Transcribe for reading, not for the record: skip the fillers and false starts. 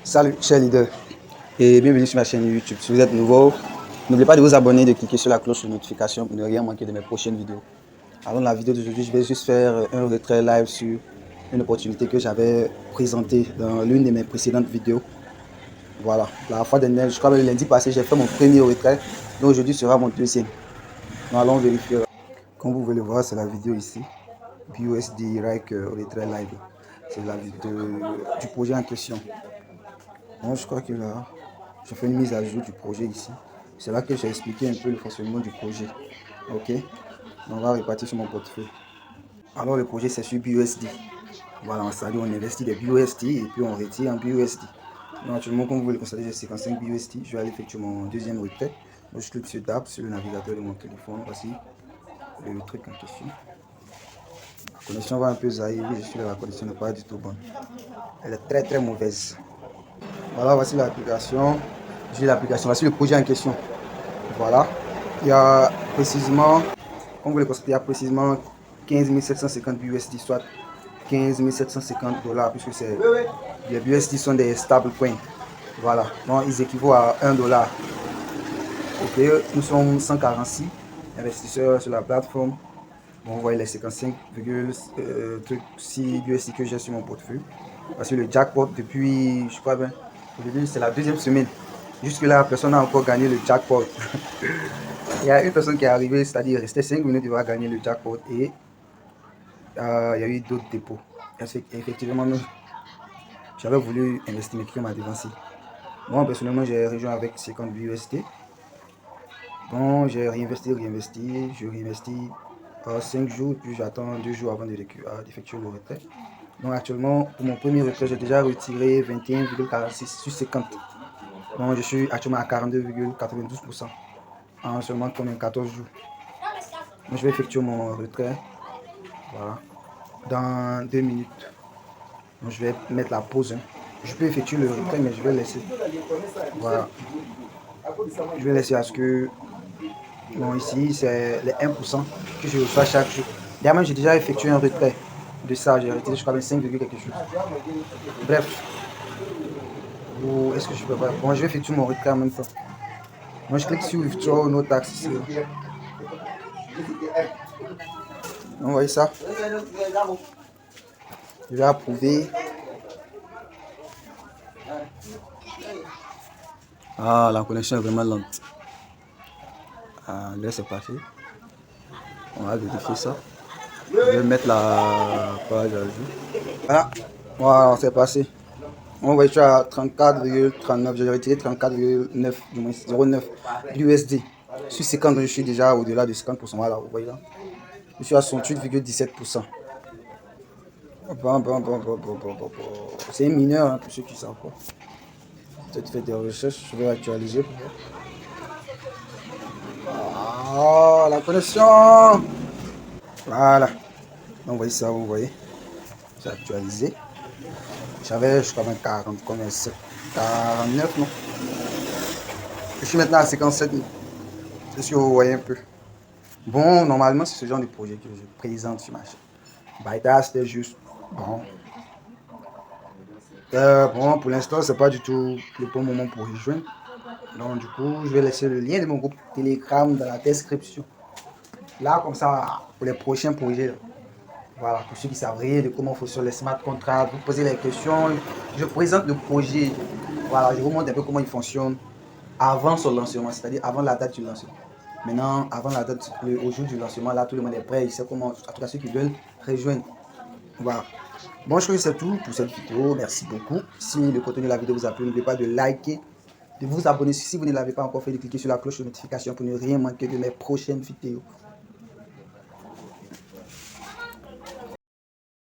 Salut chers leaders et bienvenue sur ma chaîne YouTube. Si vous êtes nouveau, n'oubliez pas de vous abonner et de cliquer sur la cloche de notification pour ne rien manquer de mes prochaines vidéos. Avant la vidéo d'aujourd'hui, je vais juste faire un retrait live sur une opportunité que j'avais présentée dans l'une de mes précédentes vidéos. Voilà, la fois dernière, je crois que le lundi passé, j'ai fait mon premier retrait, donc aujourd'hui sera mon deuxième. Donc allons vérifier. Comme vous pouvez le voir, c'est la vidéo ici. BUSD Rike retrait live. C'est la vidéo du projet en question. Donc je crois que là, je fais une mise à jour du projet ici. C'est là que j'ai expliqué un peu le fonctionnement du projet. Ok, donc on va repartir sur mon portefeuille. Alors le projet c'est sur BUSD. Voilà, on investit des BUSD et puis on retire en BUSD. Donc actuellement, comme vous le constatez, j'ai 55 BUSD. Je vais aller effectuer mon deuxième retrait. Donc je clique sur DAP sur le navigateur de mon téléphone. Voici le truc en question. La connexion va un peu zaïr. Je suis là, la connexion n'est pas du tout bonne. Elle est très mauvaise. Voilà, voici l'application. J'ai l'application, voici le projet en question. Voilà, il y a précisément, comme vous le constatez, il y a précisément 15 750 USD, soit 15 750 $, puisque c'est les USD sont des stable coins. Voilà, donc ils équivaut à 1 $. Ok, nous sommes 146 investisseurs sur la plateforme. Bon, vous voyez les 55,6 USD que j'ai sur mon portefeuille. Parce que le jackpot depuis, je crois bien, au début c'est la deuxième semaine. Jusque là, personne n'a encore gagné le jackpot. Il y a une personne qui est arrivée, c'est-à-dire restait 5 minutes, il va gagner le jackpot. Et il y a eu d'autres dépôts. Effectivement, j'avais voulu investir, mais qui m'a devancé. Moi, personnellement, j'ai rejoint avec 50 USD. Bon, j'ai réinvesti, je réinvestis 5 jours, puis j'attends 2 jours avant d'effectuer le retrait. Donc actuellement, pour mon premier retrait, j'ai déjà retiré 21,46 sur 50. Donc je suis actuellement à 42,92% en seulement combien 14 jours. Donc je vais effectuer mon retrait. Voilà. Dans 2 minutes. Donc je vais mettre la pause. Je peux effectuer le retrait, mais je vais laisser. Voilà. Je vais laisser à ce que. Bon, ici, c'est les 1% que je reçois chaque jour. D'ailleurs, j'ai déjà effectué un retrait de ça. J'ai retiré, je crois, 5, quelque chose. Bref. Est-ce que je peux pas? Bon, je vais effectuer mon retrait en même temps. Moi, je clique sur Withdraw No Tax ici. Vous voyez ça? Je vais approuver. Ah, la connexion est vraiment lente. Là, c'est parti. On va vérifier ça. Je vais mettre la page à jour. Voilà, c'est passé. On va être à 34,39. J'ai retiré 34,9 0,9 USD. Sur 50, je suis déjà au-delà de 50%. Voilà, vous voyez là. Je suis à 68,17%. C'est mineur hein, pour ceux qui savent pas. Peut-être fait des recherches, je vais actualiser. Ah, la connexion. Voilà. Donc, vous voyez ça, vous voyez. J'ai actualisé. J'avais, je crois, 40, combien c'est 49, non? Je suis maintenant à 57 000. Est-ce que vous voyez un peu? Bon, normalement, c'est ce genre de projet que je présente sur ma chaîne. ByteDance, c'était juste bon. Bon, pour l'instant, c'est pas du tout le bon moment pour rejoindre. Donc, du coup, je vais laisser le lien de mon groupe Telegram dans la description. Là, comme ça, pour les prochains projets. Voilà, pour ceux qui savent rien de comment fonctionnent les smart contracts, vous posez les questions. Je présente le projet. Voilà, je vous montre un peu comment il fonctionne avant son lancement, c'est-à-dire avant la date du lancement. Maintenant, avant la date, au jour du lancement, là, tout le monde est prêt. Il sait comment, en tout cas ceux qui veulent rejoindre. Voilà. Bon, je crois que c'est tout pour cette vidéo. Merci beaucoup. Si le contenu de la vidéo vous a plu, n'oubliez pas de liker, de vous abonner si vous ne l'avez pas encore fait, de cliquer sur la cloche de notification pour ne rien manquer de mes prochaines vidéos.